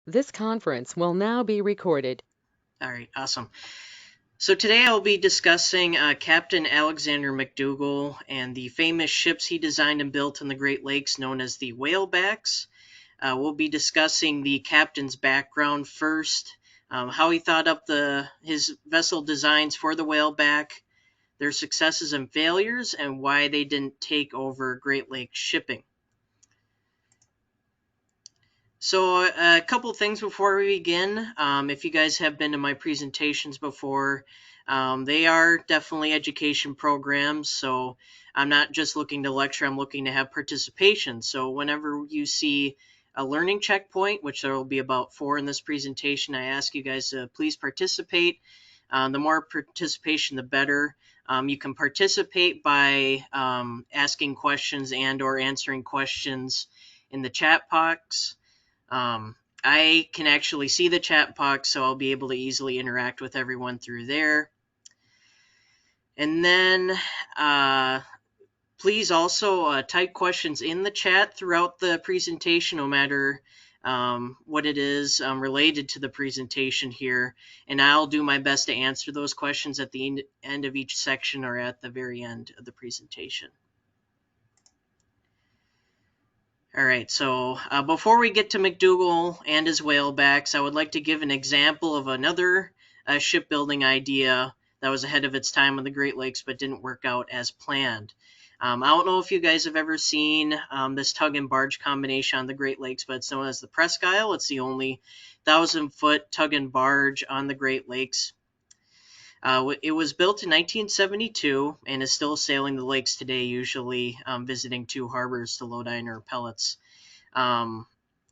This conference will now be recorded. All right, awesome. So today I'll be discussing Captain Alexander McDougall and the famous ships he designed and built in the Great Lakes known as the Whalebacks. We'll be discussing the captain's background first, how he thought up his vessel designs for the Whaleback, their successes and failures, and why they didn't take over Great Lakes shipping. So, a couple things before we begin. If you guys have been to my presentations before, they are definitely education programs. So, I'm not just looking to lecture, I'm looking to have participation. So, whenever you see a learning checkpoint, which there will be about 4 in this presentation, I ask you guys to please participate. The more participation, the better. You can participate by asking questions and or answering questions in the chat box. I can actually see the chat box, so I'll be able to easily interact with everyone through there. And then please also type questions in the chat throughout the presentation, no matter what it is related to the presentation here. And I'll do my best to answer those questions at the end of each section or at the very end of the presentation. All right, so before we get to McDougall and his whalebacks, I would like to give an example of another shipbuilding idea that was ahead of its time on the Great Lakes but didn't work out as planned. I don't know if you guys have ever seen this tug and barge combination on the Great Lakes, but it's known as the Presque Isle. It's the only 1,000-foot tug and barge on the Great Lakes. It was built in 1972 and is still sailing the lakes today, usually visiting 2 harbors to load iron or pellets. Um,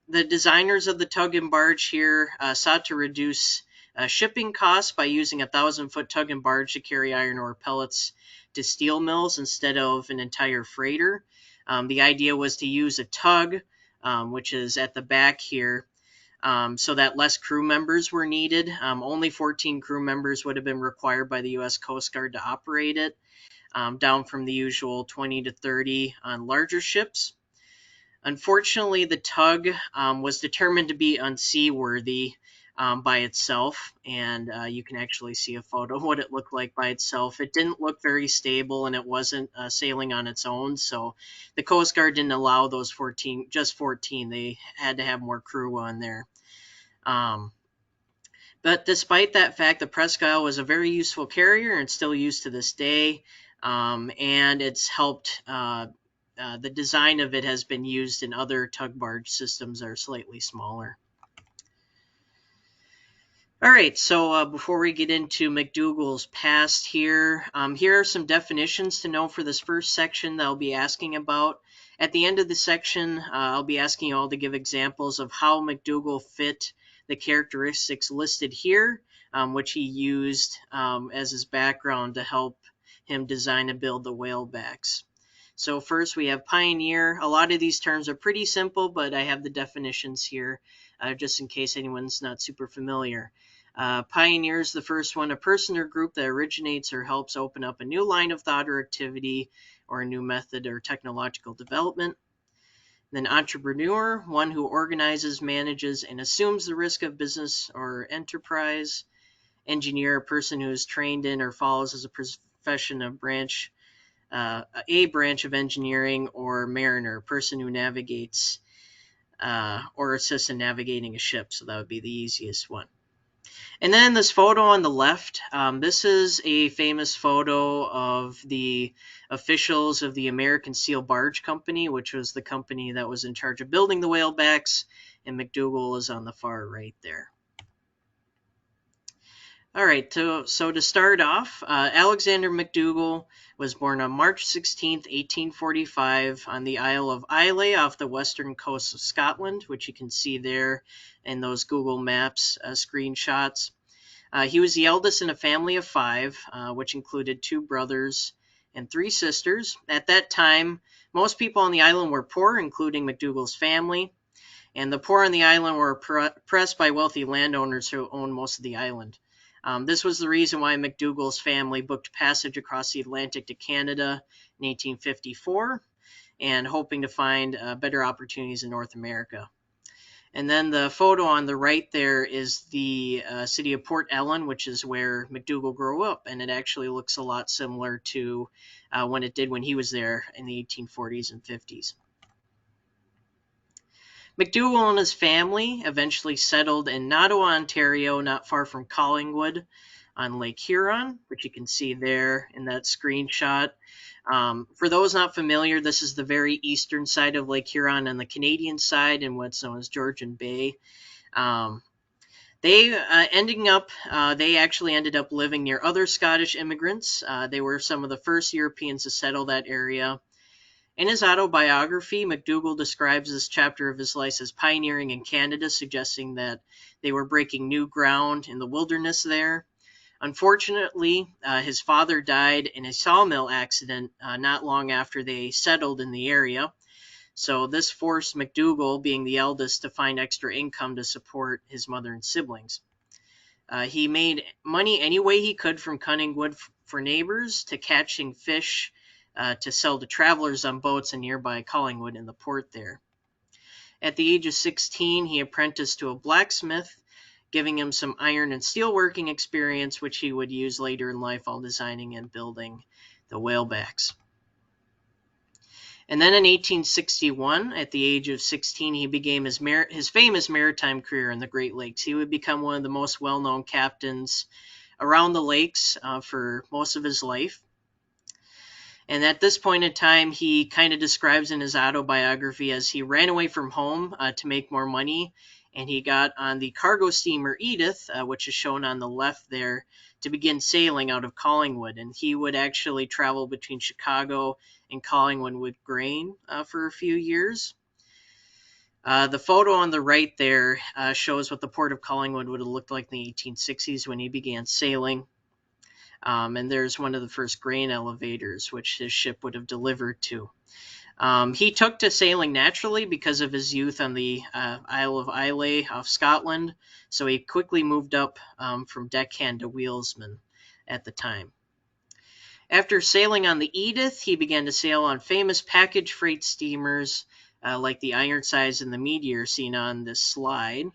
the designers of the tug and barge here sought to reduce shipping costs by using 1,000-foot tug and barge to carry iron ore pellets to steel mills instead of an entire freighter. The idea was to use a tug, which is at the back here, so that less crew members were needed. Only 14 crew members would have been required by the U.S. Coast Guard to operate it, down from the usual 20 to 30 on larger ships. Unfortunately, the tug was determined to be unseaworthy by itself, and you can actually see a photo of what it looked like by itself. It didn't look very stable, and it wasn't sailing on its own, so the Coast Guard didn't allow those 14, just 14. They had to have more crew on there. Um, but despite that fact, the Presque Isle was a very useful carrier and still used to this day. And it's helped, the design of it has been used in other tug barge systems that are slightly smaller. All right, so before we get into McDougall's past here, here are some definitions to know for this first section that I'll be asking about. At the end of the section, I'll be asking you all to give examples of how McDougall fit the characteristics listed here, which he used as his background to help him design and build the whalebacks. So first we have pioneer. A lot of these terms are pretty simple, but I have the definitions here just in case anyone's not super familiar. Pioneer is the first one, a person or group that originates or helps open up a new line of thought or activity or a new method or technological development. Then entrepreneur, one who organizes, manages, and assumes the risk of business or enterprise. Engineer, a person who is trained in or follows as a profession a branch of engineering. Or mariner, a person who navigates or assists in navigating a ship. So that would be the easiest one. And then this photo on the left, this is a famous photo of the officials of the American Steel Barge Company, which was the company that was in charge of building the whalebacks, and McDougall is on the far right there. All right, so to start off, Alexander McDougall was born on March 16th, 1845, on the Isle of Islay off the western coast of Scotland, which you can see there in those Google Maps screenshots. He was the eldest in a family of 5, which included 2 brothers and 3 sisters. At that time, most people on the island were poor, including McDougall's family, and the poor on the island were oppressed by wealthy landowners who owned most of the island. This was the reason why McDougall's family booked passage across the Atlantic to Canada in 1854 and hoping to find better opportunities in North America. And then the photo on the right there is the city of Port Ellen, which is where McDougall grew up, and it actually looks a lot similar to when it did when he was there in the 1840s and 50s. McDougall and his family eventually settled in Nottawa, Ontario, not far from Collingwood on Lake Huron, which you can see there in that screenshot. For those not familiar, this is the very eastern side of Lake Huron on the Canadian side in what's known as Georgian Bay. They actually ended up living near other Scottish immigrants. They were some of the first Europeans to settle that area. In his autobiography, McDougall describes this chapter of his life as pioneering in Canada, suggesting that they were breaking new ground in the wilderness there. Unfortunately, his father died in a sawmill accident not long after they settled in the area. So this forced McDougall, being the eldest, to find extra income to support his mother and siblings. He made money any way he could, from cutting wood for neighbors to catching fish to sell to travelers on boats in nearby Collingwood in the port there. At the age of 16, he apprenticed to a blacksmith, giving him some iron and steel working experience, which he would use later in life while designing and building the Whalebacks. And then in 1861, at the age of 16, he began his famous maritime career in the Great Lakes. He would become one of the most well-known captains around the lakes for most of his life. And at this point in time, he kind of describes in his autobiography as he ran away from home to make more money, and he got on the cargo steamer Edith, which is shown on the left there, to begin sailing out of Collingwood. And he would actually travel between Chicago and Collingwood with grain for a few years. The photo on the right there shows what the port of Collingwood would have looked like in the 1860s when he began sailing. And there's one of the first grain elevators, which his ship would have delivered to. He took to sailing naturally because of his youth on the Isle of Islay off Scotland, so he quickly moved up from deckhand to wheelsman at the time. After sailing on the Edith, he began to sail on famous package freight steamers like the Ironsides and the Meteor seen on this slide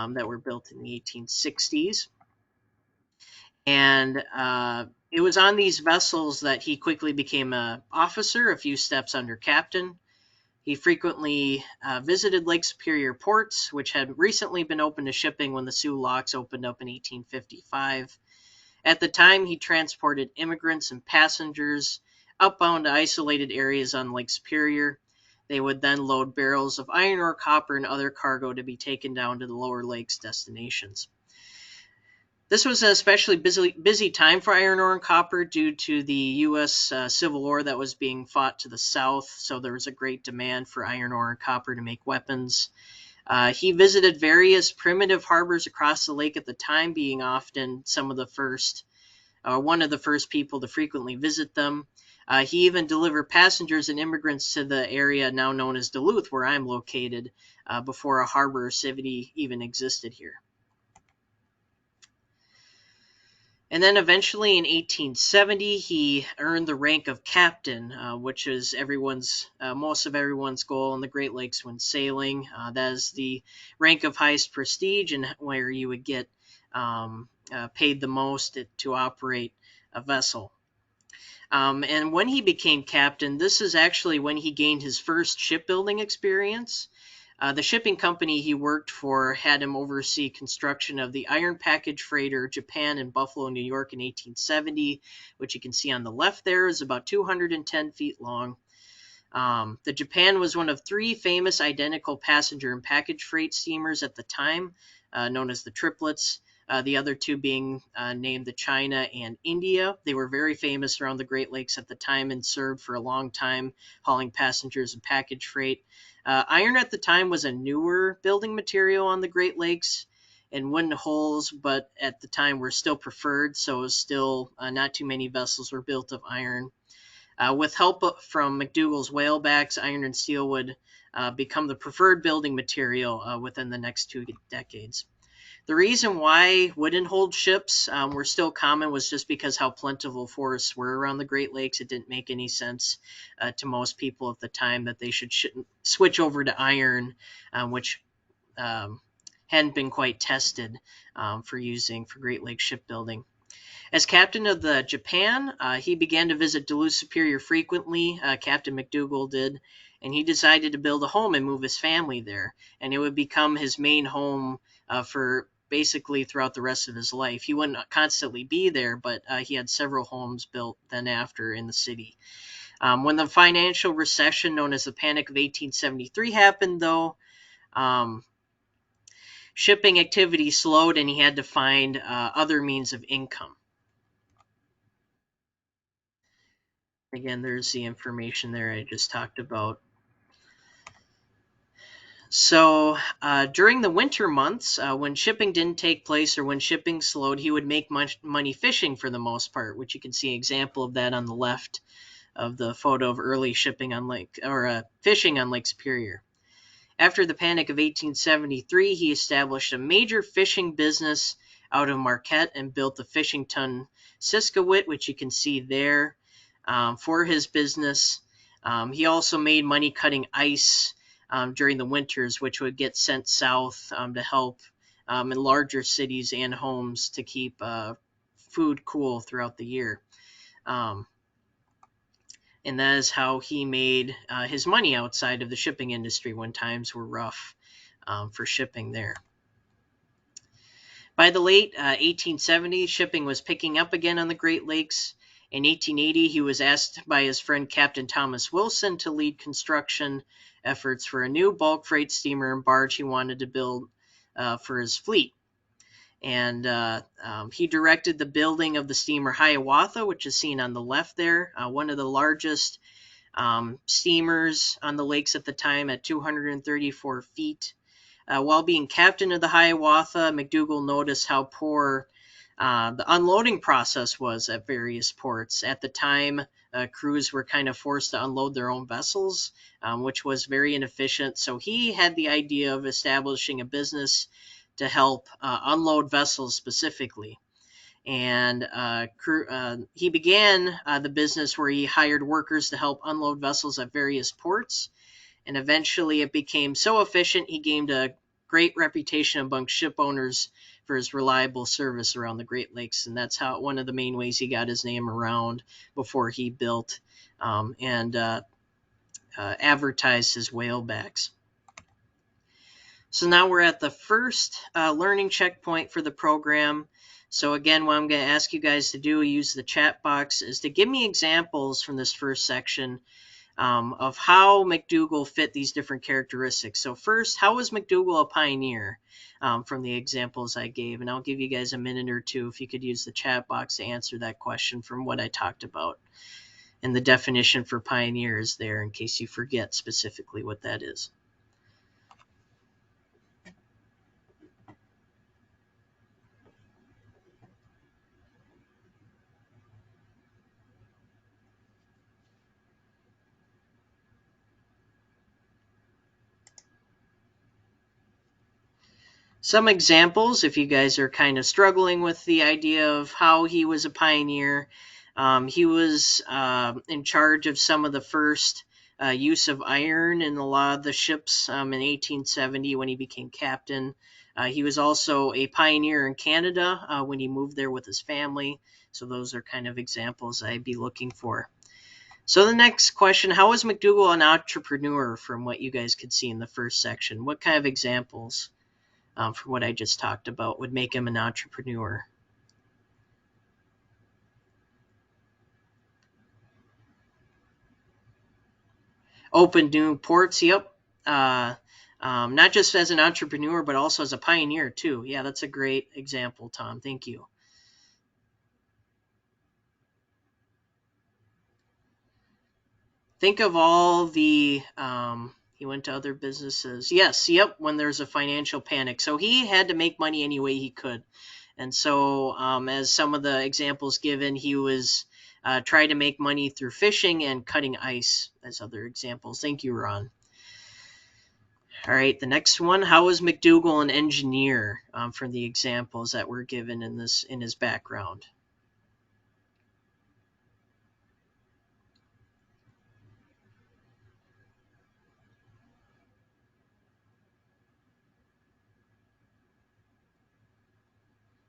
that were built in the 1860s. And it was on these vessels that he quickly became an officer, a few steps under captain. He frequently visited Lake Superior ports, which had recently been open to shipping when the Soo Locks opened up in 1855. At the time, he transported immigrants and passengers outbound to isolated areas on Lake Superior. They would then load barrels of iron ore, copper, and other cargo to be taken down to the lower lakes destinations. This was an especially busy time for iron ore and copper due to the U.S. Civil War that was being fought to the south, so there was a great demand for iron ore and copper to make weapons. He visited various primitive harbors across the lake at the time, being often one of the first people to frequently visit them. He even delivered passengers and immigrants to the area now known as Duluth, where I'm located, before a harbor city even existed here. And then eventually in 1870, he earned the rank of captain, which is most of everyone's goal in the Great Lakes when sailing. That is the rank of highest prestige and where you would get paid the most to operate a vessel. And when he became captain, this is actually when he gained his first shipbuilding experience. The shipping company he worked for had him oversee construction of the iron package freighter Japan in Buffalo, New York in 1870, which you can see on the left there is about 210 feet long. The Japan was one of three famous identical passenger and package freight steamers at the time, known as the triplets. The other two being named the China and India. They were very famous around the Great Lakes at the time and served for a long time, hauling passengers and package freight. Iron at the time was a newer building material on the Great Lakes, and wooden hulls, but at the time were still preferred, so it was still not too many vessels were built of iron. With help from McDougall's Whalebacks, iron and steel would become the preferred building material within the next 2 decades. The reason why wooden-hulled ships were still common was just because how plentiful forests were around the Great Lakes. It didn't make any sense to most people at the time that they should switch over to iron, which hadn't been quite tested for Great Lakes shipbuilding. As captain of the Japan, he began to visit Duluth Superior frequently. Captain McDougall did, and he decided to build a home and move his family there. And it would become his main home for basically throughout the rest of his life. He wouldn't constantly be there, but he had several homes built then after in the city. When the financial recession known as the Panic of 1873 happened, though, shipping activity slowed and he had to find other means of income. Again, there's the information there I just talked about. So during the winter months, when shipping didn't take place or when shipping slowed, he would make much money fishing for the most part, which you can see an example of that on the left of the photo of early shipping on fishing on Lake Superior. After the Panic of 1873, he established a major fishing business out of Marquette and built the fishing tun Siskiyit, which you can see there, for his business. He also made money cutting ice during the winters, which would get sent south to help in larger cities and homes to keep food cool throughout the year. And that is how he made his money outside of the shipping industry when times were rough for shipping there. By the late 1870s, shipping was picking up again on the Great Lakes. In 1880, he was asked by his friend Captain Thomas Wilson to lead construction efforts for a new bulk freight steamer and barge he wanted to build for his fleet. And he directed the building of the steamer Hiawatha, which is seen on the left there, one of the largest steamers on the lakes at the time at 234 feet. While being captain of the Hiawatha, McDougall noticed how poor the unloading process was at various ports. At the time, crews were kind of forced to unload their own vessels, which was very inefficient. So he had the idea of establishing a business to help unload vessels specifically. And he began the business where he hired workers to help unload vessels at various ports. And eventually it became so efficient he gained a great reputation among ship owners for his reliable service around the Great Lakes. And that's how one of the main ways he got his name around before he built and advertised his whalebacks. So now we're at the first learning checkpoint for the program. So again, what I'm going to ask you guys to do, use the chat box, is to give me examples from this first section of how McDougall fit these different characteristics. So first, how was McDougall a pioneer from the examples I gave? And I'll give you guys a minute or two if you could use the chat box to answer that question from what I talked about. And the definition for pioneer is there in case you forget specifically what that is. Some examples, if you guys are kind of struggling with the idea of how he was a pioneer. He was in charge of some of the first use of iron in a lot of the ships in 1870 when he became captain. He was also a pioneer in Canada when he moved there with his family. So those are kind of examples I'd be looking for. So the next question, how was McDougall an entrepreneur from what you guys could see in the first section? What kind of examples from what I just talked about would make him an entrepreneur? Open new ports, yep. Not just as an entrepreneur, but also as a pioneer too. Yeah, that's a great example, Tom. Thank you. Think of all the, he went to other businesses. Yes, yep, when there's a financial panic. So he had to make money any way he could. And so as some of the examples given, he was trying to make money through fishing and cutting ice as other examples. Thank you, Ron. All right, the next one. How was McDougall an engineer from the examples that were given in his background?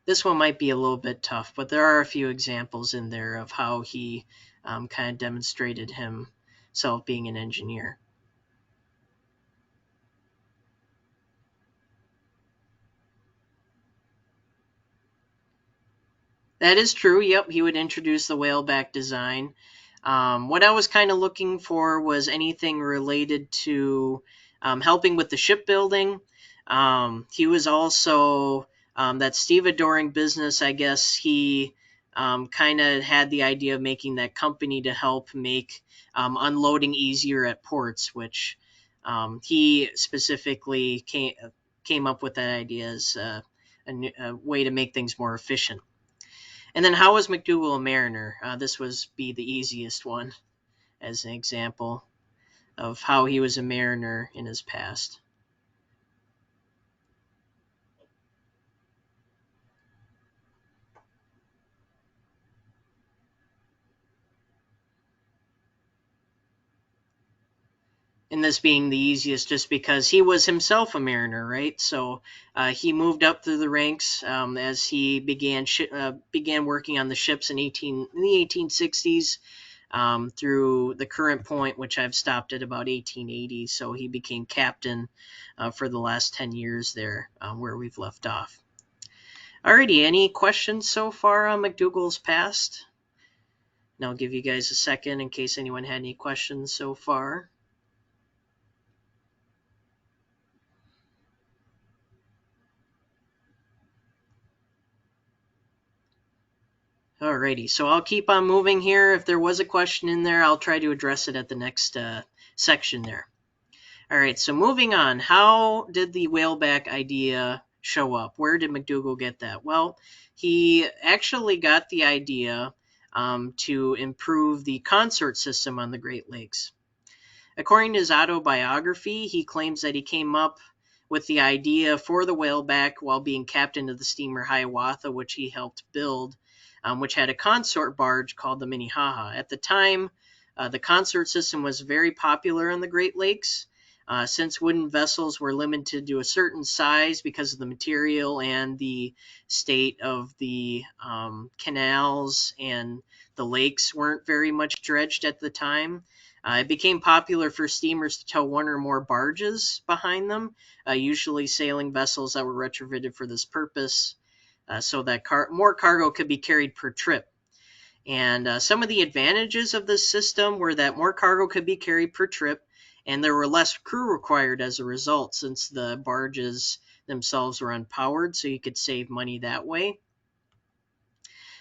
This one might be a little bit tough, but there are a few examples in there of how he kind of demonstrated himself being an engineer. That is true. Yep, he would introduce the whaleback design. What I was kind of looking for was anything related to helping with the shipbuilding. He was also that stevedoring business. I guess he kind of had the idea of making that company to help make unloading easier at ports, which he specifically came up with that idea as a way to make things more efficient. And then how was McDougall a mariner? This was be the easiest one as an example of how he was a mariner in his past. And this being the easiest just because he was himself a mariner, right? So he moved up through the ranks as he began working on the ships in the 1860s through the current point, which I've stopped at about 1880. So he became captain for the last 10 years there, where we've left off. Alrighty, any questions so far on McDougall's past? And I'll give you guys a second in case anyone had any questions so far. Alrighty, so I'll keep on moving here. If there was a question in there, I'll try to address it at the next section there. Alright, so moving on. How did the whaleback idea show up? Where did McDougall get that? Well, he actually got the idea to improve the consort system on the Great Lakes. According to his autobiography, he claims that he came up with the idea for the whaleback while being captain of the steamer Hiawatha, which he helped build, which had a consort barge called the Minnehaha. At the time, the consort system was very popular in the Great Lakes. Since wooden vessels were limited to a certain size because of the material and the state of the canals, and the lakes weren't very much dredged at the time, it became popular for steamers to tow one or more barges behind them, usually sailing vessels that were retrofitted for this purpose, so that more cargo could be carried per trip. And some of the advantages of this system were that more cargo could be carried per trip, and there were less crew required as a result, since the barges themselves were unpowered, so you could save money that way.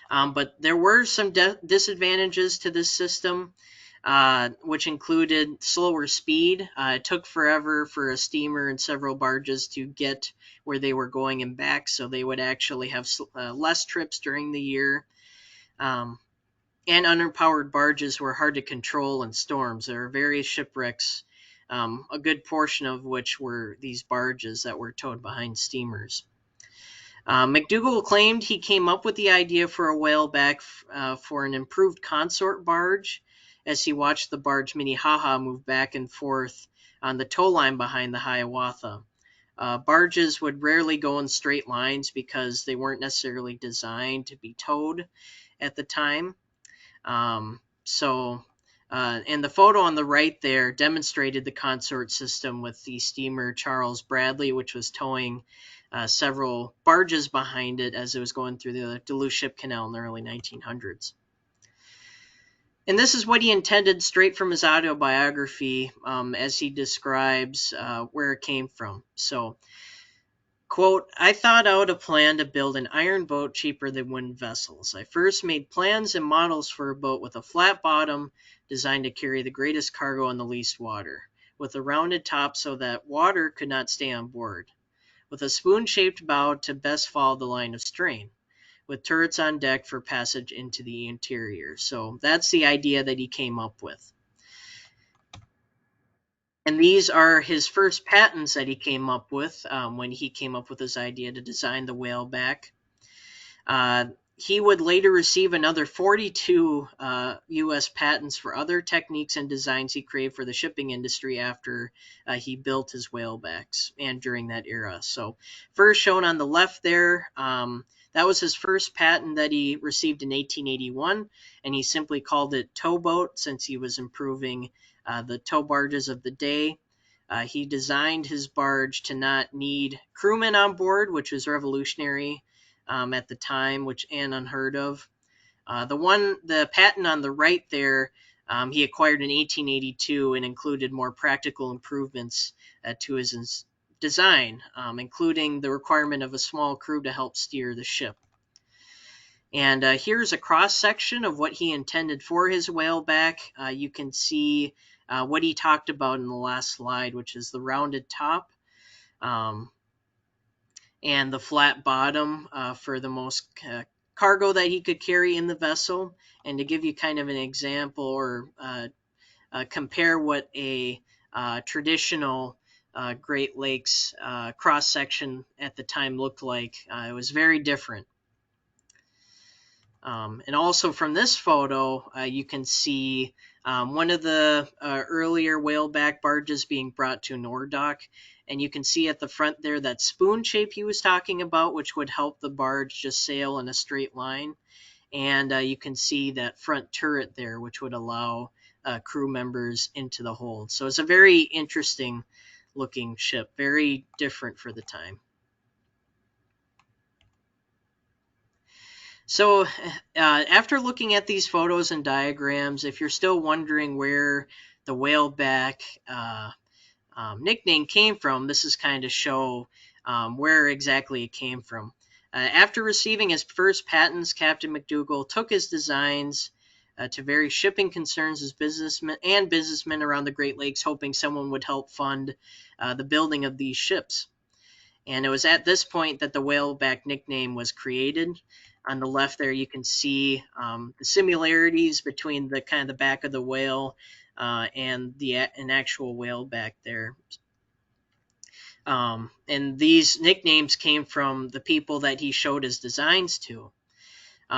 But there were some disadvantages to this system, which included slower speed. It took forever for a steamer and several barges to get where they were going and back, so they would actually have less trips during the year. And underpowered barges were hard to control in storms. There are various shipwrecks, a good portion of which were these barges that were towed behind steamers. McDougall claimed he came up with the idea for a whaleback for an improved consort barge, as he watched the barge Minnehaha move back and forth on the tow line behind the Hiawatha. Barges would rarely go in straight lines because they weren't necessarily designed to be towed at the time. And the photo on the right there demonstrated the consort system with the steamer Charles Bradley, which was towing several barges behind it as it was going through the Duluth Ship Canal in the early 1900s. And this is what he intended straight from his autobiography, as he describes where it came from. So, quote, "I thought out a plan to build an iron boat cheaper than wooden vessels. I first made plans and models for a boat with a flat bottom designed to carry the greatest cargo on the least water, with a rounded top so that water could not stay on board, with a spoon-shaped bow to best follow the line of strain, with turrets on deck for passage into the interior." So that's the idea that he came up with. And these are his first patents that he came up with when he came up with his idea to design the whaleback. He would later receive another 42 U.S. patents for other techniques and designs he created for the shipping industry after he built his whalebacks and during that era. So first shown on the left there, That was his first patent that he received in 1881, and he simply called it towboat since he was improving the tow barges of the day. He designed his barge to not need crewmen on board, which was revolutionary at the time, and unheard of. The patent on the right there, he acquired in 1882 and included more practical improvements to his design, including the requirement of a small crew to help steer the ship. And here's a cross section of what he intended for his whaleback. You can see what he talked about in the last slide, which is the rounded top and the flat bottom for the most cargo that he could carry in the vessel. And to give you kind of an example or compare what a traditional Great Lakes cross section at the time looked like, it was very different. And also from this photo, you can see one of the earlier whaleback barges being brought to an ore dock. And you can see at the front there that spoon shape he was talking about, which would help the barge just sail in a straight line. And you can see that front turret there, which would allow crew members into the hold. So it's a very interesting looking ship, very different for the time. So after looking at these photos and diagrams, if you're still wondering where the whaleback nickname came from, this is kind of show where exactly it came from. After receiving his first patents, Captain McDougall took his designs to various shipping concerns as businessmen around the Great Lakes, hoping someone would help fund the building of these ships. And it was at this point that the whaleback nickname was created. On the left there, you can see the similarities between the kind of the back of the whale and an actual whaleback there. And these nicknames came from the people that he showed his designs to.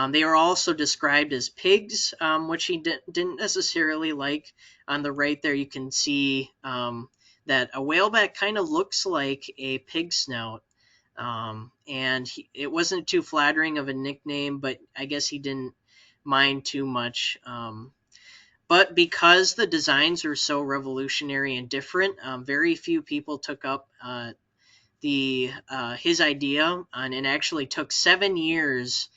They are also described as pigs, which he didn't necessarily like. On the right there, you can see that a whaleback kind of looks like a pig snout. And it wasn't too flattering of a nickname, but I guess he didn't mind too much. But because the designs are so revolutionary and different, very few people took up his idea, and it actually took 7 years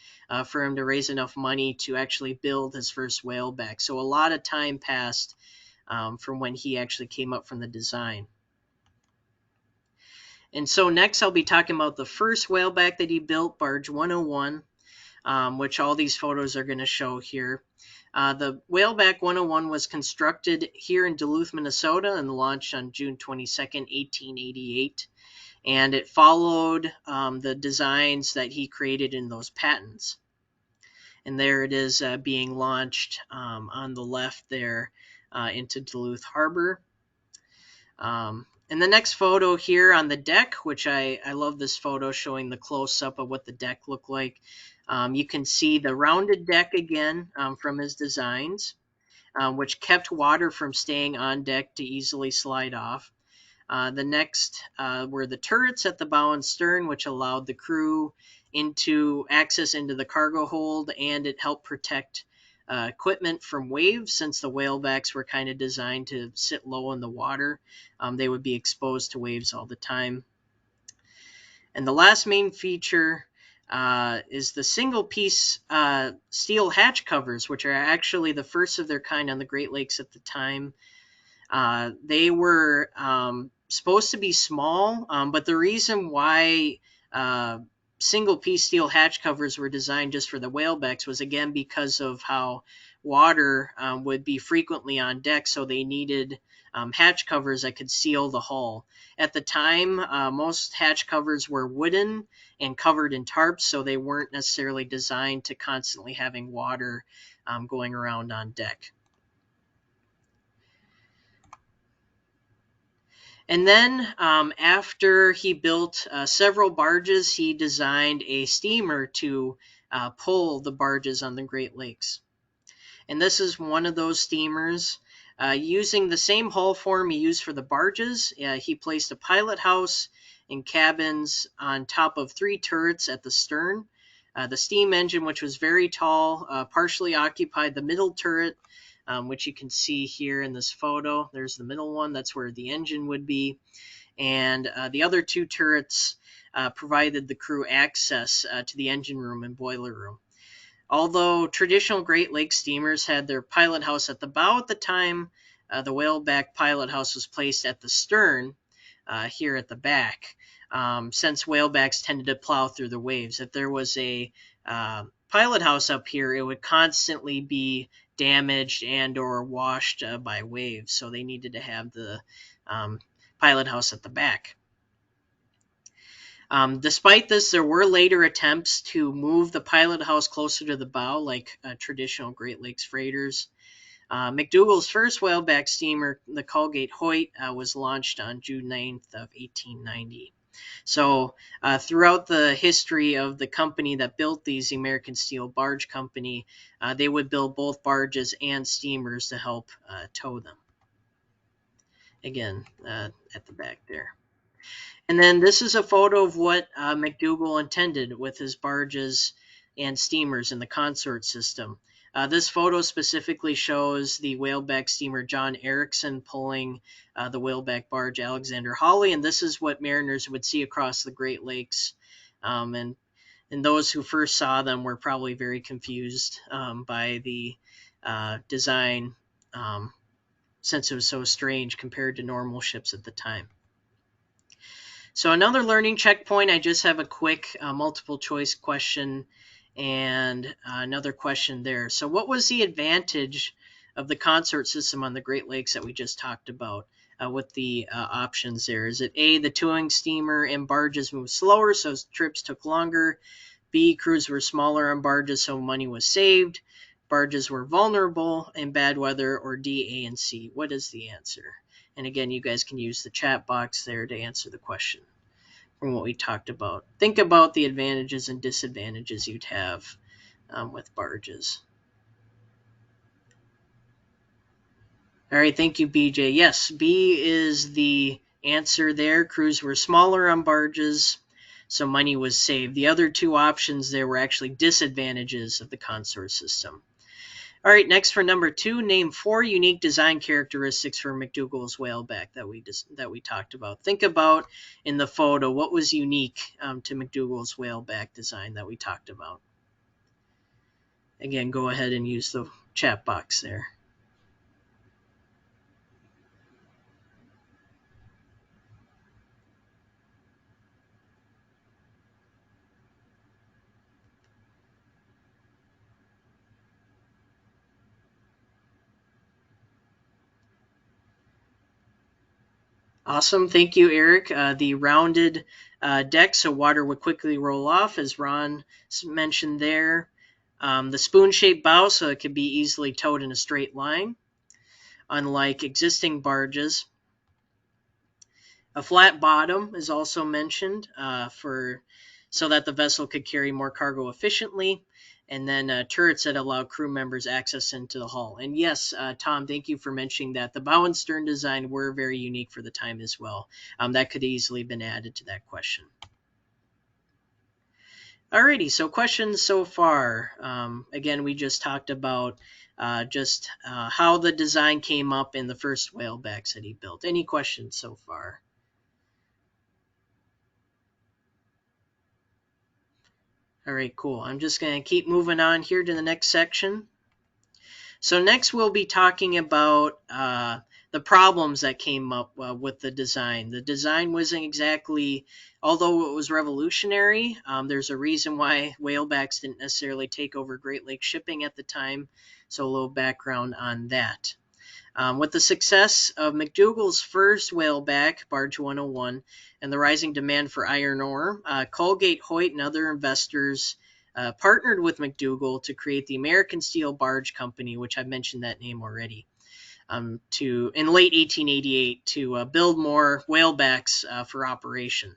for him to raise enough money to actually build his first whaleback. So a lot of time passed from when he actually came up from the design. And so next I'll be talking about the first whaleback that he built, Barge 101, which all these photos are going to show here. The Whaleback 101 was constructed here in Duluth, Minnesota, and launched on June 22nd, 1888. And it followed the designs that he created in those patents. And there it is being launched on the left there into Duluth Harbor. And the next photo here on the deck, which I love this photo showing the close-up of what the deck looked like. You can see the rounded deck again from his designs, which kept water from staying on deck to easily slide off. The next were the turrets at the bow and stern, which allowed the crew access into the cargo hold, and it helped protect equipment from waves, since the whalebacks were kind of designed to sit low in the water. They would be exposed to waves all the time. And the last main feature is the single-piece steel hatch covers, which are actually the first of their kind on the Great Lakes at the time. They were supposed to be small, but the reason why single-piece steel hatch covers were designed just for the whalebacks was, again, because of how water would be frequently on deck, so they needed hatch covers that could seal the hull. At the time, most hatch covers were wooden and covered in tarps, so they weren't necessarily designed to constantly having water going around on deck. And then after he built several barges, he designed a steamer to pull the barges on the Great Lakes. And this is one of those steamers. Using the same hull form he used for the barges, he placed a pilot house and cabins on top of 3 turrets at the stern. The steam engine, which was very tall, partially occupied the middle turret, which you can see here in this photo. There's the middle one. That's where the engine would be. And the other two turrets provided the crew access to the engine room and boiler room. Although traditional Great Lakes steamers had their pilot house at the bow at the time, the Whaleback pilot house was placed at the stern here at the back, since whalebacks tended to plow through the waves. If there was a pilot house up here, it would constantly be damaged and or washed by waves, so they needed to have the pilot house at the back. Despite this, there were later attempts to move the pilot house closer to the bow, like traditional Great Lakes freighters. McDougall's first whaleback steamer, the Colgate Hoyt, was launched on June 9th of 1890. So throughout the history of the company that built these, American Steel Barge Company, they would build both barges and steamers to help tow them. Again, at the back there. And then this is a photo of what McDougall intended with his barges and steamers in the consort system. This photo specifically shows the whaleback steamer John Erickson pulling the whaleback barge Alexander Holly, and this is what mariners would see across the Great Lakes. And those who first saw them were probably very confused by the design, since it was so strange compared to normal ships at the time. So another learning checkpoint, I just have a quick multiple choice question and another question there. So what was the advantage of the consort system on the Great Lakes that we just talked about with the options there? Is it A, the towing steamer and barges moved slower, so trips took longer? B, crews were smaller on barges, so money was saved. Barges were vulnerable in bad weather, or D, A, and C? What is the answer? And again, you guys can use the chat box there to answer the question from what we talked about. Think about the advantages and disadvantages you'd have with barges. All right, thank you, BJ. Yes, B is the answer there. Crews were smaller on barges, so money was saved. The other two options there were actually disadvantages of the consort system. All right, next for number 2, name 4 unique design characteristics for McDougall's Whaleback that we talked about. Think about in the photo what was unique to McDougall's Whaleback design that we talked about. Again, go ahead and use the chat box there. Awesome. Thank you, Eric. The rounded deck, so water would quickly roll off, as Ron mentioned there. The spoon-shaped bow, so it could be easily towed in a straight line, unlike existing barges. A flat bottom is also mentioned so that the vessel could carry more cargo efficiently. And then turrets that allow crew members access into the hull. And yes, Tom, thank you for mentioning that. The bow and stern design were very unique for the time as well. That could easily have been added to that question. Alrighty, so questions so far. Again, we just talked about how the design came up in the first whalebacks that he built. Any questions so far? All right, cool. I'm just going to keep moving on here to the next section. So next we'll be talking about the problems that came up with the design. The design wasn't exactly, although it was revolutionary, there's a reason why whalebacks didn't necessarily take over Great Lakes shipping at the time. So a little background on that. With the success of McDougall's first whaleback, Barge 101, and the rising demand for iron ore, Colgate, Hoyt, and other investors partnered with McDougall to create the American Steel Barge Company, which I mentioned that name already, in late 1888 to build more whalebacks for operation.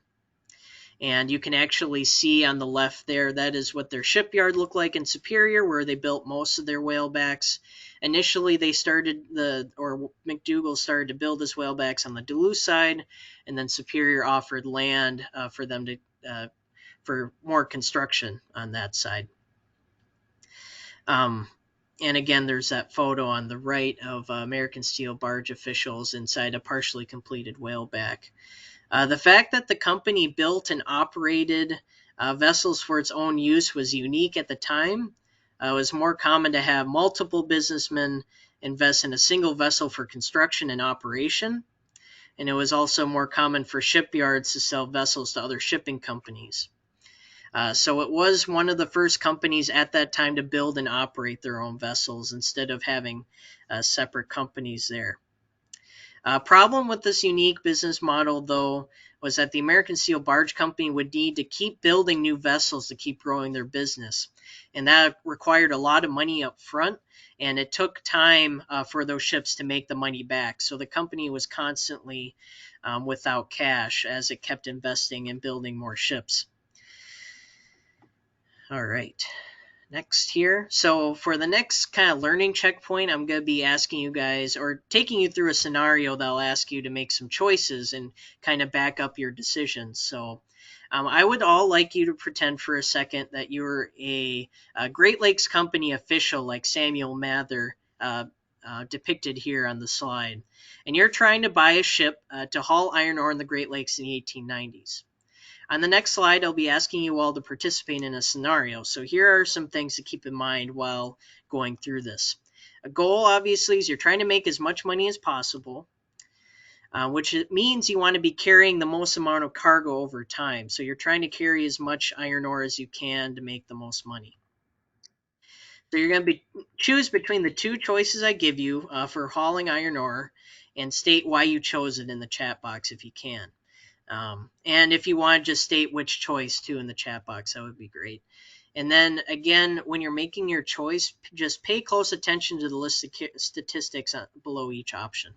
And you can actually see on the left there, that is what their shipyard looked like in Superior, where they built most of their whalebacks. Initially, McDougall started to build his whalebacks on the Duluth side, and then Superior offered land for them to for more construction on that side. And again, there's that photo on the right of American Steel barge officials inside a partially completed whaleback. The fact that the company built and operated vessels for its own use was unique at the time. It was more common to have multiple businessmen invest in a single vessel for construction and operation. And it was also more common for shipyards to sell vessels to other shipping companies. So it was one of the first companies at that time to build and operate their own vessels instead of having separate companies there. Problem with this unique business model, though, was that the American Steel Barge Company would need to keep building new vessels to keep growing their business. And that required a lot of money up front, and it took time for those ships to make the money back. So the company was constantly without cash as it kept investing and building more ships. All right, next here. So for the next kind of learning checkpoint, I'm going to be asking you guys, or taking you through a scenario that'll ask you to make some choices and kind of back up your decisions. So I would all like you to pretend for a second that you're a Great Lakes Company official like Samuel Mather, depicted here on the slide. And you're trying to buy a ship to haul iron ore in the Great Lakes in the 1890s. On the next slide, I'll be asking you all to participate in a scenario. So here are some things to keep in mind while going through this. A goal, obviously, is you're trying to make as much money as possible, which means you want to be carrying the most amount of cargo over time. So you're trying to carry as much iron ore as you can to make the most money. So you're going to choose between the two choices I give you for hauling iron ore, and state why you chose it in the chat box if you can. And if you want to just state which choice too in the chat box, that would be great. And then again, when you're making your choice, just pay close attention to the list of statistics below each option.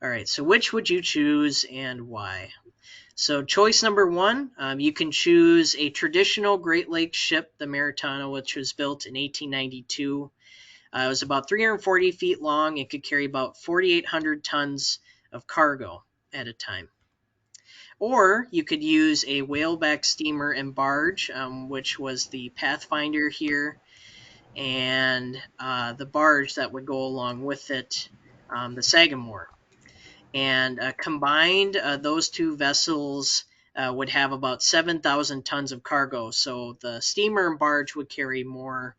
All right, so which would you choose and why? So choice number one, you can choose a traditional Great Lakes ship, the Maritana, which was built in 1892. It was about 340 feet long. It could carry about 4,800 tons of cargo at a time. Or you could use a whaleback steamer and barge, which was the Pathfinder here, and the barge that would go along with it, the Sagamore. And combined, those two vessels would have about 7,000 tons of cargo. So the steamer and barge would carry more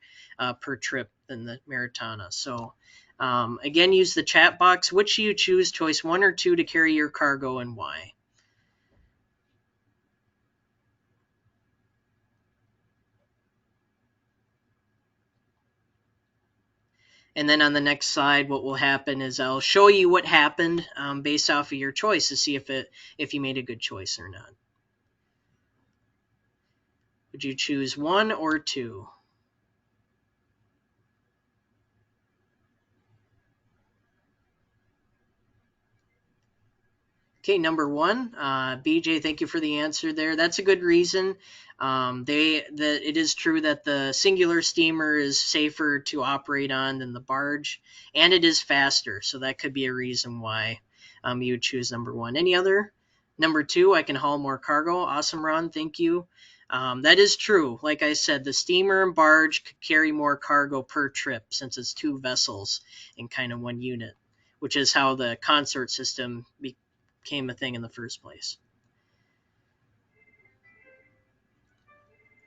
per trip than the Maritana. So again, use the chat box. Which do you choose, choice 1 or 2, to carry your cargo, and why? And then on the next slide, what will happen is I'll show you what happened based off of your choice to see if you made a good choice or not. Would you choose 1 or 2? Okay, number 1, BJ, thank you for the answer there. That's a good reason. It is true that the singular steamer is safer to operate on than the barge, and it is faster, so that could be a reason why you would choose number 1. Any other? Number 2, I can haul more cargo. Awesome, Ron, thank you. That is true. Like I said, the steamer and barge could carry more cargo per trip since it's 2 vessels in kind of 1 unit, which is how the consort system became a thing in the first place.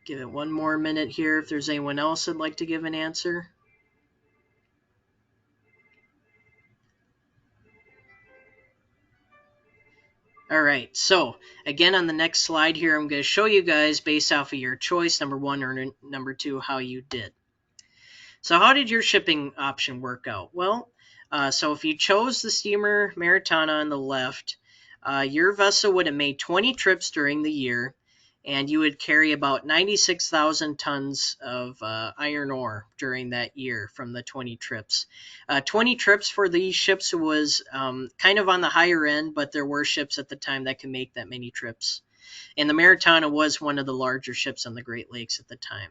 Give it 1 more minute here if there's anyone else that'd like to give an answer. All right, so again on the next slide here, I'm going to show you guys based off of your choice, number 1 or number 2, how you did. So how did your shipping option work out? Well, so if you chose the steamer Maritana on the left, your vessel would have made 20 trips during the year, and you would carry about 96,000 tons of iron ore during that year from the 20 trips. 20 trips for these ships was kind of on the higher end, but there were ships at the time that could make that many trips. And the Maritana was one of the larger ships on the Great Lakes at the time.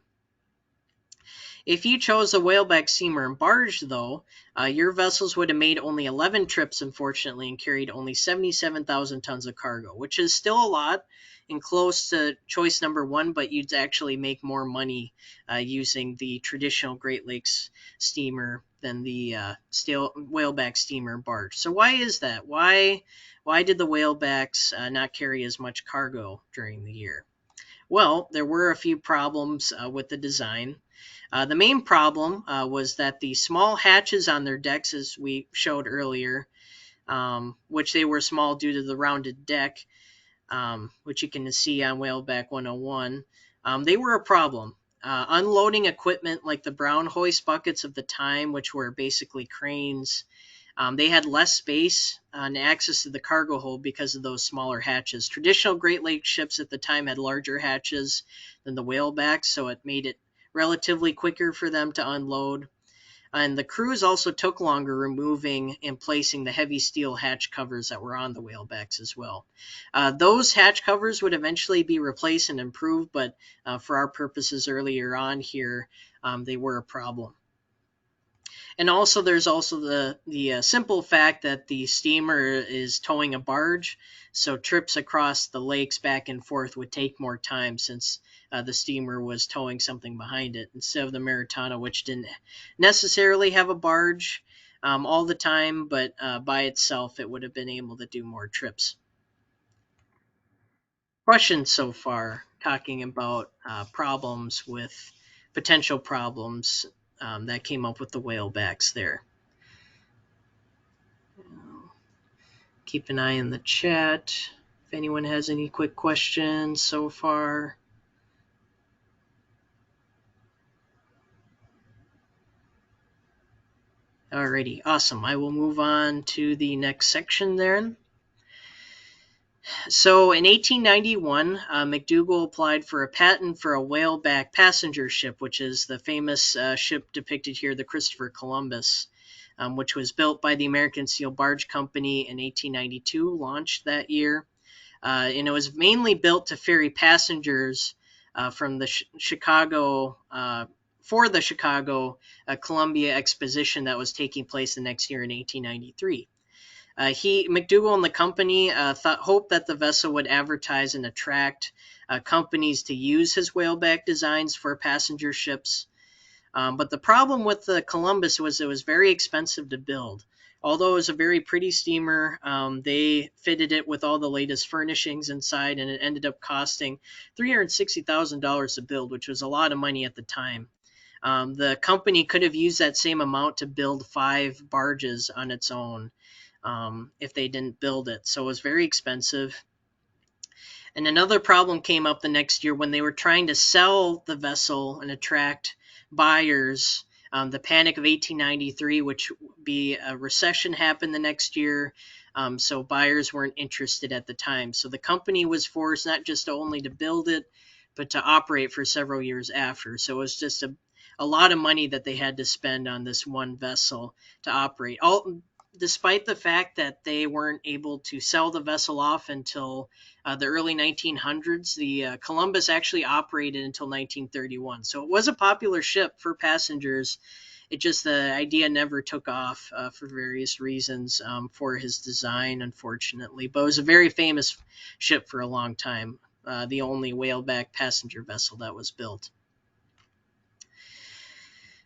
If you chose a whaleback steamer and barge, though, your vessels would have made only 11 trips, unfortunately, and carried only 77,000 tons of cargo, which is still a lot and close to choice number one, but you'd actually make more money using the traditional Great Lakes steamer than the steel whaleback steamer and barge. So why is that? Why did the whalebacks not carry as much cargo during the year? Well, there were a few problems with the design. The main problem was that the small hatches on their decks, as we showed earlier, which they were small due to the rounded deck, which you can see on Whaleback 101, they were a problem. Unloading equipment like the brown hoist buckets of the time, which were basically cranes, they had less space and access to the cargo hold because of those smaller hatches. Traditional Great Lakes ships at the time had larger hatches than the whalebacks, so it made it relatively quicker for them to unload. And the crews also took longer removing and placing the heavy steel hatch covers that were on the whalebacks as well. Those hatch covers would eventually be replaced and improved, but for our purposes earlier on here, they were a problem. And also, there's also the simple fact that the steamer is towing a barge, so trips across the lakes back and forth would take more time since the steamer was towing something behind it instead of the Maritana, which didn't necessarily have a barge all the time, but by itself it would have been able to do more trips. Questions so far talking about potential problems that came up with the whalebacks there. Keep an eye in the chat if anyone has any quick questions so far. Alrighty, awesome. I will move on to the next section there. So in 1891, McDougall applied for a patent for a whaleback passenger ship, which is the famous ship depicted here, the Christopher Columbus, which was built by the American Steel Barge Company in 1892, launched that year. And it was mainly built to ferry passengers from the Chicago for the Chicago Columbia Exposition that was taking place the next year in 1893. McDougall and the company hoped that the vessel would advertise and attract companies to use his whaleback designs for passenger ships. But the problem with the Columbus was it was very expensive to build. Although it was a very pretty steamer, they fitted it with all the latest furnishings inside, and it ended up costing $360,000 to build, which was a lot of money at the time. The company could have used that same amount to build 5 barges on its own if they didn't build it. So it was very expensive. And another problem came up the next year when they were trying to sell the vessel and attract buyers. The Panic of 1893, which would be a recession, happened the next year, so buyers weren't interested at the time. So the company was forced not just only to build it, but to operate for several years after. So it was just a lot of money that they had to spend on this one vessel to operate. Despite the fact that they weren't able to sell the vessel off until the early 1900s, the Columbus actually operated until 1931. So it was a popular ship for passengers. It just, the idea never took off for various reasons for his design, unfortunately. But it was a very famous ship for a long time, the only whaleback passenger vessel that was built.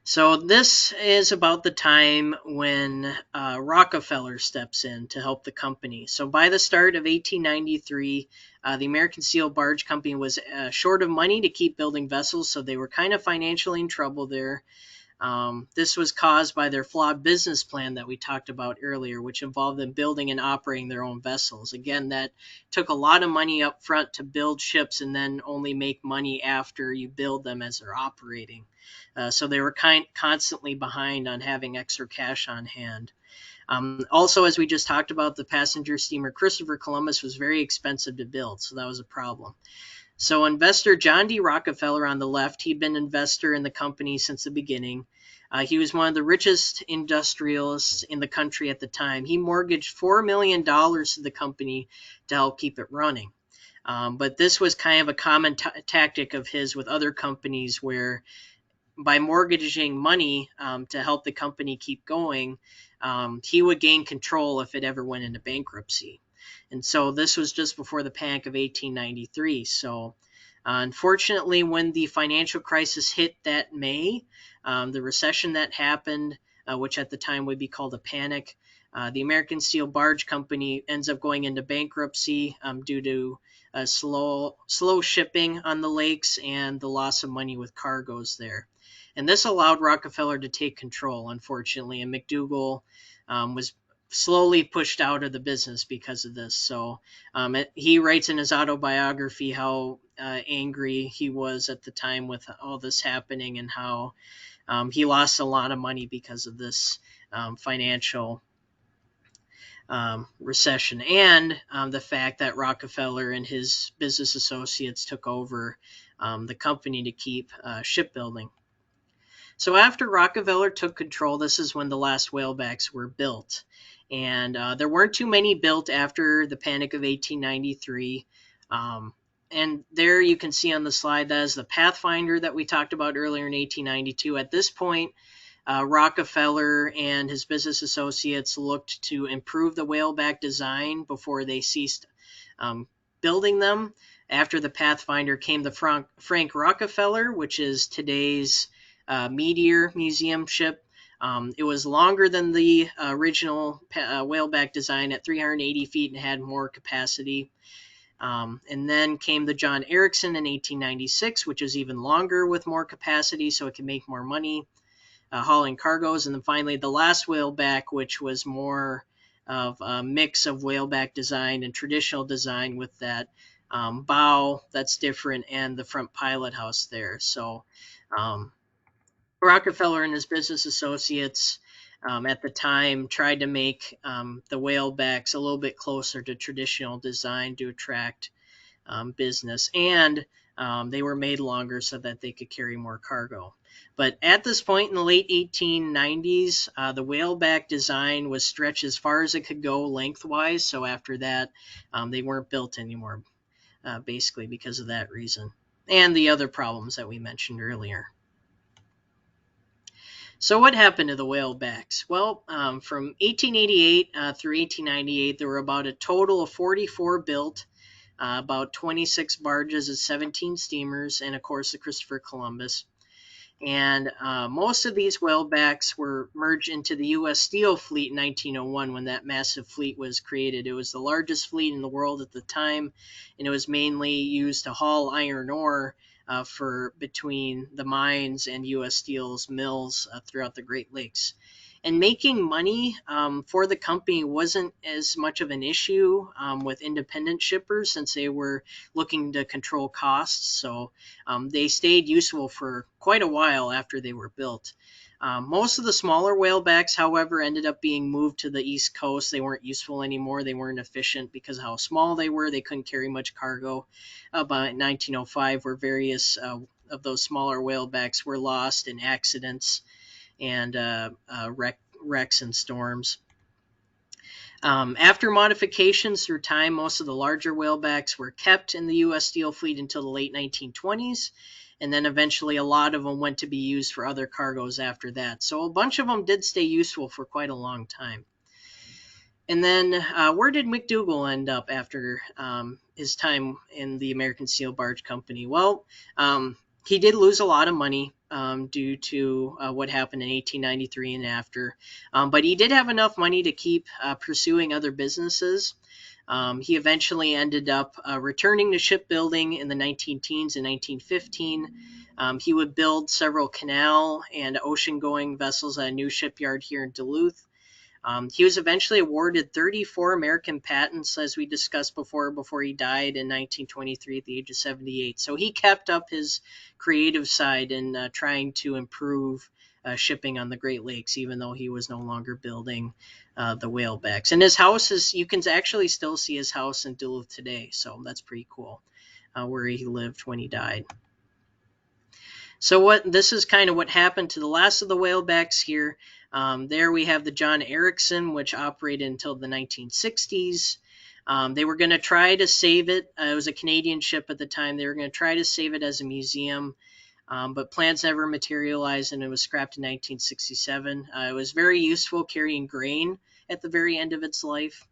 So this is about the time when Rockefeller steps in to help the company. So by the start of 1893, the American Steel Barge Company was short of money to keep building vessels, so they were kind of financially in trouble there. This was caused by their flawed business plan that we talked about earlier, which involved them building and operating their own vessels. Again, that took a lot of money up front to build ships and then only make money after you build them as they're operating. So they were constantly behind on having extra cash on hand. Also, as we just talked about, the passenger steamer Christopher Columbus was very expensive to build, so that was a problem. So investor John D. Rockefeller on the left, he'd been an investor in the company since the beginning. He was one of the richest industrialists in the country at the time. He mortgaged $4 million to the company to help keep it running. But this was kind of a common tactic of his with other companies where by mortgaging money to help the company keep going, he would gain control if it ever went into bankruptcy. And so this was just before the panic of 1893. So unfortunately, when the financial crisis hit that May, the recession that happened, which at the time would be called a panic, the American Steel Barge Company ends up going into bankruptcy due to slow shipping on the lakes and the loss of money with cargoes there. And this allowed Rockefeller to take control, unfortunately, and McDougall was slowly pushed out of the business because of this. So he writes in his autobiography how angry he was at the time with all this happening, and how he lost a lot of money because of this financial recession, and the fact that Rockefeller and his business associates took over the company to keep shipbuilding. So after Rockefeller took control, this is when the last whalebacks were built. And there weren't too many built after the panic of 1893. And there you can see on the slide, that is the Pathfinder that we talked about earlier in 1892. At this point, Rockefeller and his business associates looked to improve the whaleback design before they ceased building them. After the Pathfinder came the Frank Rockefeller, which is today's Meteor Museum ship. It was longer than the original whaleback design at 380 feet and had more capacity. And then came the John Ericsson in 1896, which is even longer with more capacity, so it can make more money hauling cargoes. And then finally the Last Whaleback, which was more of a mix of whaleback design and traditional design with that bow that's different and the front pilot house there. So Rockefeller and his business associates at the time tried to make the whalebacks a little bit closer to traditional design to attract business, and they were made longer so that they could carry more cargo. But at this point in the late 1890s, the whaleback design was stretched as far as it could go lengthwise. So after that, they weren't built anymore, basically because of that reason and the other problems that we mentioned earlier. So what happened to the whalebacks? Well, from 1888 through 1898, there were about a total of 44 built, about 26 barges and 17 steamers, and of course the Christopher Columbus. And most of these whalebacks were merged into the U.S. Steel fleet in 1901 when that massive fleet was created. It was the largest fleet in the world at the time, and it was mainly used to haul iron ore for between the mines and U.S. Steel's mills throughout the Great Lakes. And making money for the company wasn't as much of an issue with independent shippers, since they were looking to control costs. So they stayed useful for quite a while after they were built. Most of the smaller whalebacks, however, ended up being moved to the East Coast. They weren't useful anymore. They weren't efficient because of how small they were. They couldn't carry much cargo. By 1905, where various of those smaller whalebacks were lost in accidents and wrecks and storms. After modifications through time, most of the larger whalebacks were kept in the U.S. Steel fleet until the late 1920s, and then eventually a lot of them went to be used for other cargoes after that. So a bunch of them did stay useful for quite a long time. And then where did McDougall end up after his time in the American Steel Barge Company? Well, he did lose a lot of money due to what happened in 1893 and after. But he did have enough money to keep pursuing other businesses. He eventually ended up returning to shipbuilding in the 19-teens in 1915. He would build several canal and ocean-going vessels at a new shipyard here in Duluth. He was eventually awarded 34 American patents, as we discussed before he died in 1923 at the age of 78. So he kept up his creative side in trying to improve shipping on the Great Lakes, even though he was no longer building the whalebacks. And his house is, you can actually still see his house in Duluth today. So that's pretty cool, where he lived when he died. So this is kind of what happened to the last of the whalebacks here. There we have the John Ericsson, which operated until the 1960s. They were going to try to save it. It was a Canadian ship at the time. They were going to try to save it as a museum. but plans never materialized and it was scrapped in 1967. It was very useful carrying grain at the very end of its life,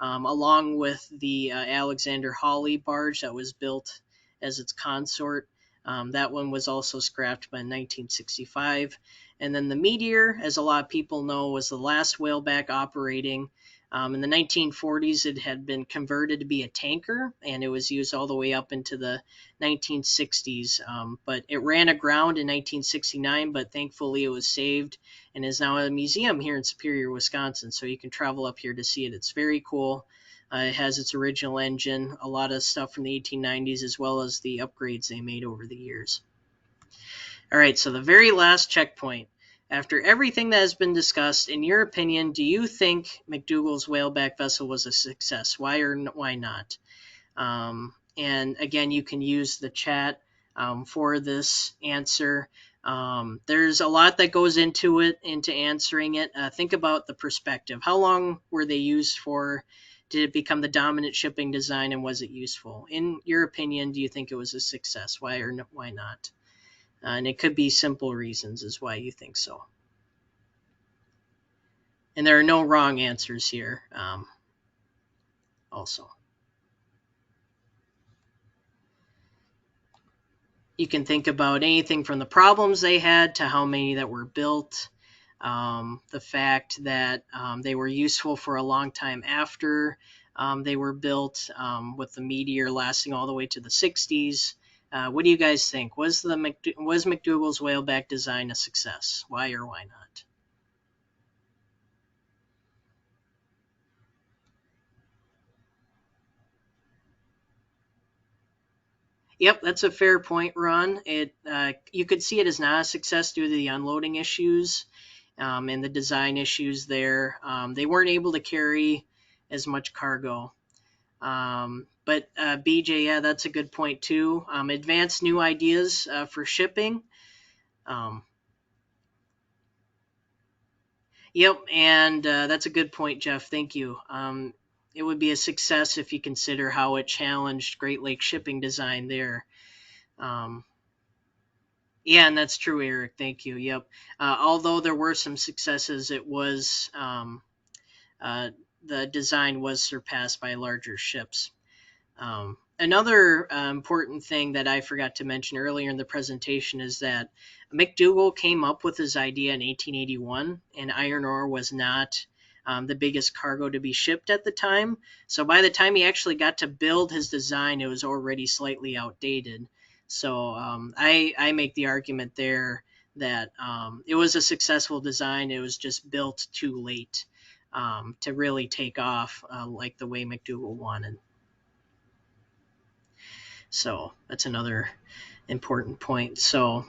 along with the Alexander Hawley barge that was built as its consort. That one was also scrapped by 1965. And then the Meteor, as a lot of people know, was the last whaleback operating. In the 1940s, it had been converted to be a tanker, and it was used all the way up into the 1960s. But it ran aground in 1969, but thankfully it was saved and is now a museum here in Superior, Wisconsin. So you can travel up here to see it. It's very cool. It has its original engine, a lot of stuff from the 1890s, as well as the upgrades they made over the years. All right, so the very last checkpoint. After everything that has been discussed, in your opinion, do you think McDougall's whaleback vessel was a success? Why or why not? And again, you can use the chat for this answer. There's a lot that goes into it, into answering it. Think about the perspective. How long were they used for? Did it become the dominant shipping design, and was it useful? In your opinion, do you think it was a success? Why or why not? And it could be simple reasons as why you think so. And there are no wrong answers here also. You can think about anything from the problems they had to how many that were built, the fact that they were useful for a long time after they were built, with the Meteor lasting all the way to the 60s. What do you guys think? Was McDougall's whaleback design a success? Why or why not? Yep, that's a fair point, Ron. You could see it as not a success due to the unloading issues and the design issues there. They weren't able to carry as much cargo. But BJ, yeah, that's a good point too. Advanced new ideas for shipping. Um, yep, and that's a good point, Jeff. Thank you. It would be a success if you consider how it challenged Great Lakes shipping design there. Um, Yeah, and that's true, Eric. Thank you. Yep. Although there were some successes, it was uh, the design was surpassed by larger ships. Another important thing that I forgot to mention earlier in the presentation is that McDougall came up with his idea in 1881, and iron ore was not the biggest cargo to be shipped at the time. So by the time he actually got to build his design, it was already slightly outdated. So I make the argument there that it was a successful design. It was just built too late to really take off like the way McDougall wanted. So that's another important point. So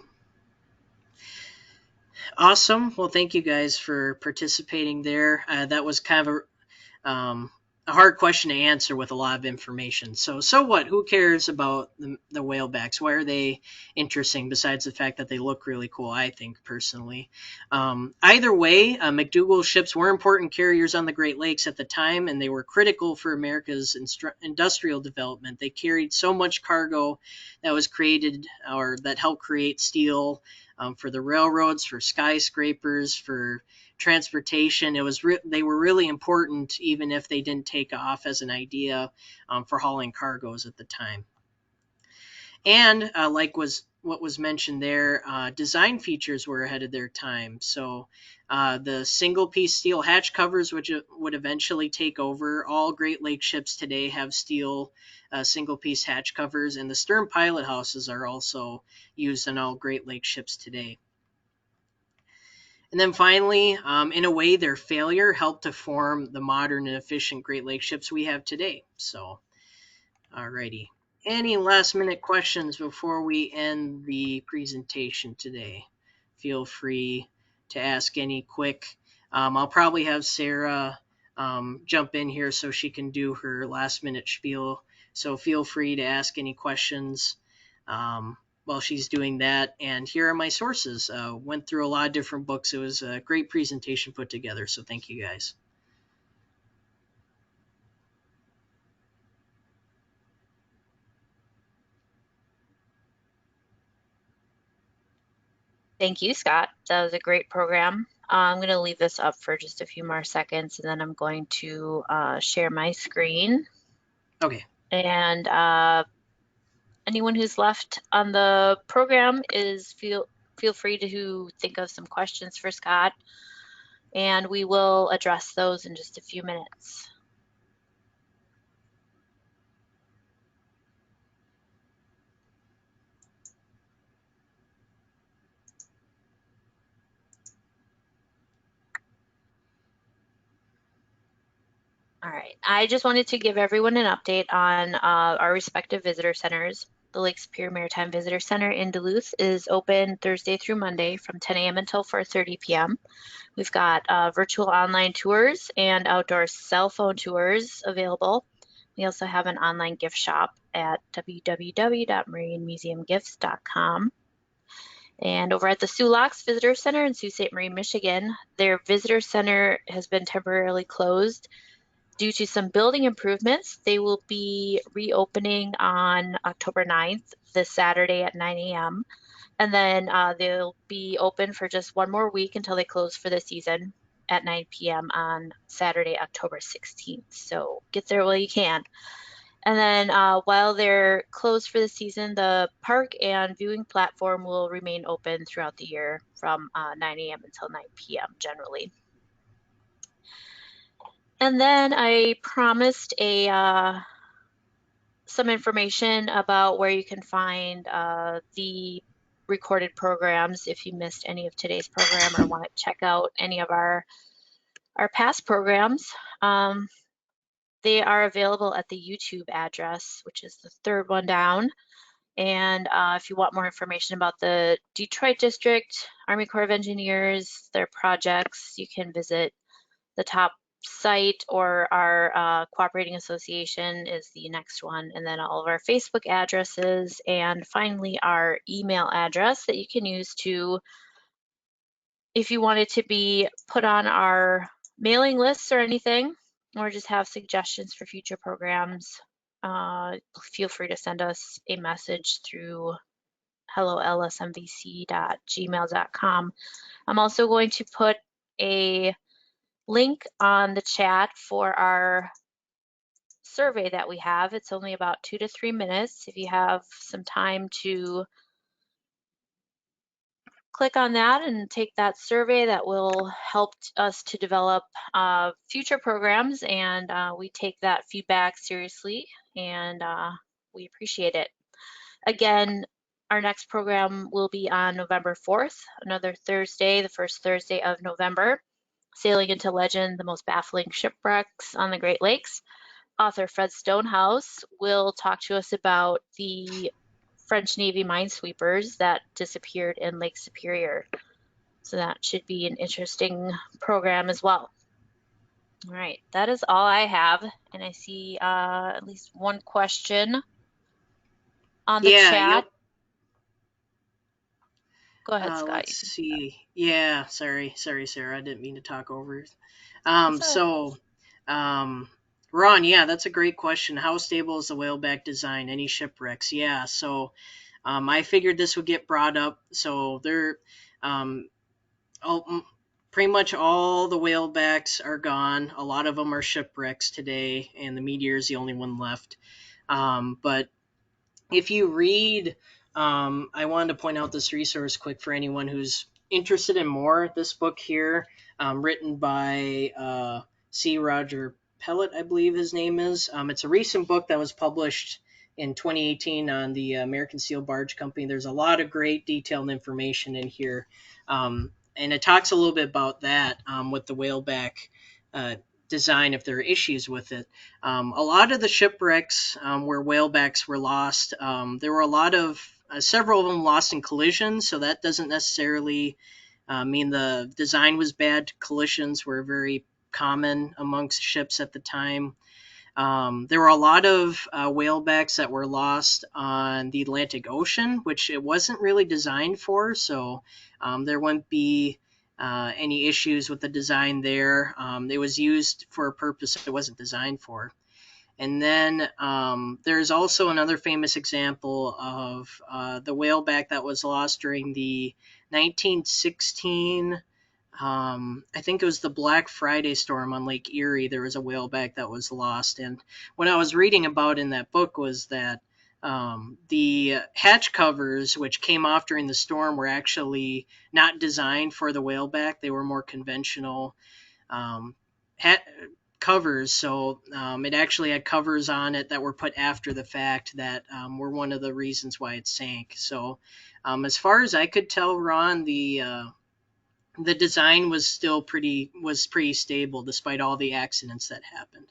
awesome. Well, thank you guys for participating there. That was kind of a hard question to answer with a lot of information. So what? Who cares about the whalebacks? Why are they interesting besides the fact that they look really cool, I think, personally? Either way, McDougall ships were important carriers on the Great Lakes at the time, and they were critical for America's industrial development. They carried so much cargo that was created or that helped create steel for the railroads, for skyscrapers, for transportation. They were really important, even if they didn't take off as an idea for hauling cargoes at the time. And like what was mentioned there, design features were ahead of their time. So the single piece steel hatch covers, which would eventually take over. All Great Lakes ships today have steel single piece hatch covers, and the stern pilot houses are also used in all Great Lakes ships today. And then finally, in a way, their failure helped to form the modern and efficient Great Lakes ships we have today. So, alrighty. Any last minute questions before we end the presentation today? Feel free to ask any quick. I'll probably have Sarah jump in here so she can do her last minute spiel. So feel free to ask any questions while she's doing that. And here are my sources. Went through a lot of different books. It was a great presentation put together. So thank you guys. Thank you, Scott. That was a great program. I'm going to leave this up for just a few more seconds, and then I'm going to share my screen. Okay. And anyone who's left on the program is feel free to think of some questions for Scott, and we will address those in just a few minutes. All right, I just wanted to give everyone an update on our respective visitor centers. The Lake Superior Maritime Visitor Center in Duluth is open Thursday through Monday from 10 a.m. until 4:30 p.m. We've got virtual online tours and outdoor cell phone tours available. We also have an online gift shop at www.marinemuseumgifts.com. And over at the Sioux Locks Visitor Center in Sault Ste. Marie, Michigan, their visitor center has been temporarily closed due to some building improvements. They will be reopening on October 9th, this Saturday at 9 a.m. And then they'll be open for just one more week until they close for the season at 9 p.m. on Saturday, October 16th. So get there while you can. And then while they're closed for the season, the park and viewing platform will remain open throughout the year from 9 a.m. until 9 p.m. generally. And then I promised some information about where you can find the recorded programs if you missed any of today's program or want to check out any of our past programs. They are available at the YouTube address, which is the third one down. And if you want more information about the Detroit District, Army Corps of Engineers, their projects, you can visit the top site, or our cooperating association is the next one, and then all of our Facebook addresses, and finally our email address that you can use to, if you wanted to be put on our mailing lists or anything, or just have suggestions for future programs, feel free to send us a message through hellolsmvc.gmail.com. I'm also going to put a link on the chat for our survey that we have. It's only about 2 to 3 minutes. If you have some time to click on that and take that survey, that will help us to develop future programs, and we take that feedback seriously, and we appreciate it. Again, our next program will be on November 4th, another Thursday, the first Thursday of November. Sailing into Legend, the most baffling shipwrecks on the Great Lakes. Author Fred Stonehouse will talk to us about the French Navy minesweepers that disappeared in Lake Superior. So that should be an interesting program as well. All right, that is all I have. And I see at least one question on the chat. Yep. Go ahead, Scott. Let's see. Yeah, sorry, Sarah. I didn't mean to talk over. That's all right. Ron, yeah, that's a great question. How stable is the whaleback design? Any shipwrecks? Yeah, so I figured this would get brought up. So um, pretty much all the whalebacks are gone. A lot of them are shipwrecks today, and the Meteor is the only one left. But if you read, I wanted to point out this resource quick for anyone who's interested in more. This book here, written by C. Roger Pellet, I believe his name is. It's a recent book that was published in 2018 on the American Steel Barge Company. There's a lot of great detailed information in here. And it talks a little bit about that with the whaleback design if there are issues with it. A lot of the shipwrecks where whalebacks were lost, there were a lot of several of them lost in collisions, so that doesn't necessarily mean the design was bad. Collisions were very common amongst ships at the time. There were a lot of whalebacks that were lost on the Atlantic Ocean, which it wasn't really designed for, so there wouldn't be any issues with the design there. It was used for a purpose it wasn't designed for. And then there's also another famous example of the whaleback that was lost during the 1916, I think it was the Black Friday storm on Lake Erie. There was a whaleback that was lost. And what I was reading about in that book was that the hatch covers, which came off during the storm, were actually not designed for the whaleback. They were more conventional um, covers. So it actually had covers on it that were put after the fact that were one of the reasons why it sank. So as far as I could tell, Ron, the design was still pretty stable despite all the accidents that happened.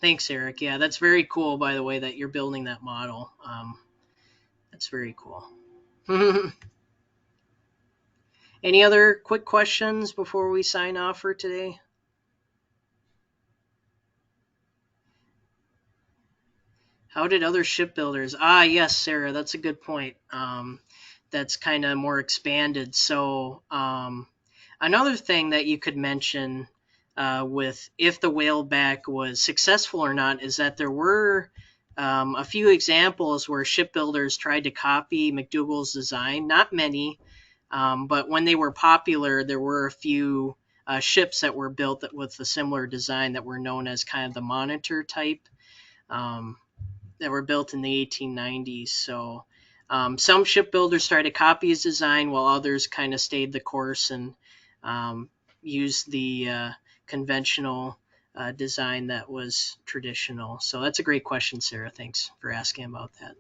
Thanks, Eric. Yeah, that's very cool, by the way, that you're building that model. That's very cool. Any other quick questions before we sign off for today? How did other shipbuilders? Yes, Sarah, that's a good point. That's kind of more expanded. So, another thing that you could mention with if the whaleback was successful or not is that there were a few examples where shipbuilders tried to copy McDougall's design. Not many, but when they were popular, there were a few ships that were built with a similar design that were known as kind of the monitor type. Um, that were built in the 1890s. So some shipbuilders tried to copy his design, while others kind of stayed the course and used the conventional design that was traditional. So that's a great question, Sarah. Thanks for asking about that.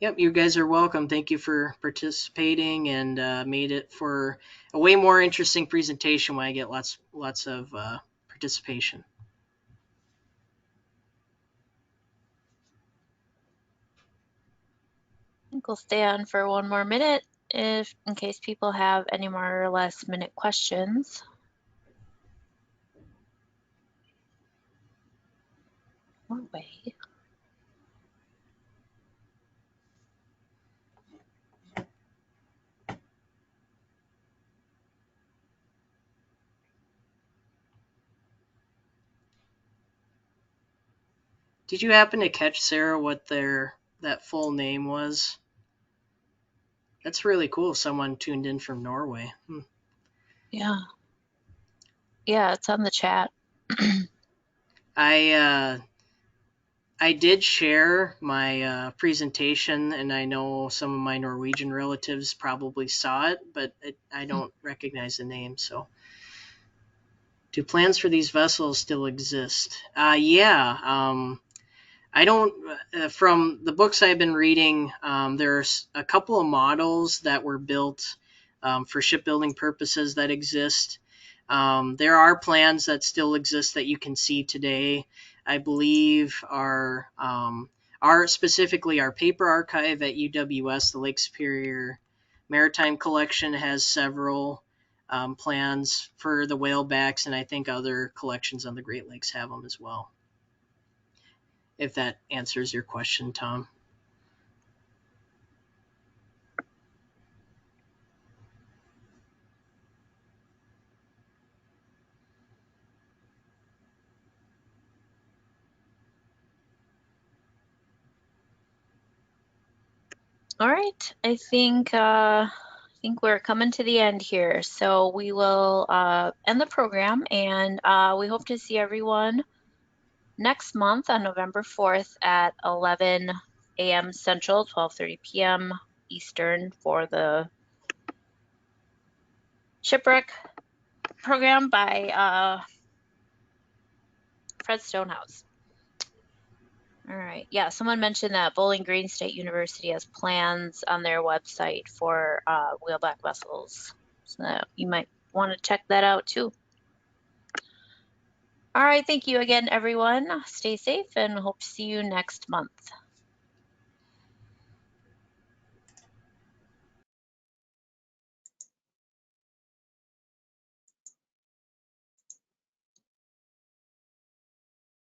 Yep, you guys are welcome. Thank you for participating and made it for a way more interesting presentation when I get lots of participation. I think we'll stay on for one more minute in case people have any more last minute questions. One way. Did you happen to catch, Sarah, what that full name was? That's really cool. Someone tuned in from Norway. Yeah. Yeah, it's on the chat. I did share my presentation, and I know some of my Norwegian relatives probably saw it, but I don't recognize the name. So, do plans for these vessels still exist? Yeah. I don't. From the books I've been reading, there's a couple of models that were built for shipbuilding purposes that exist. There are plans that still exist that you can see today. I believe our specifically our paper archive at UWS, the Lake Superior Maritime Collection, has several plans for the whalebacks, and I think other collections on the Great Lakes have them as well. If that answers your question, Tom. All right, I think we're coming to the end here. So we will end the program, and we hope to see everyone next month on November 4th at 11 a.m. Central, 12:30 p.m. Eastern for the shipwreck program by Fred Stonehouse. All right. Yeah, someone mentioned that Bowling Green State University has plans on their website for whaleback vessels. So you might want to check that out too. All right. Thank you again, everyone. Stay safe and hope to see you next month.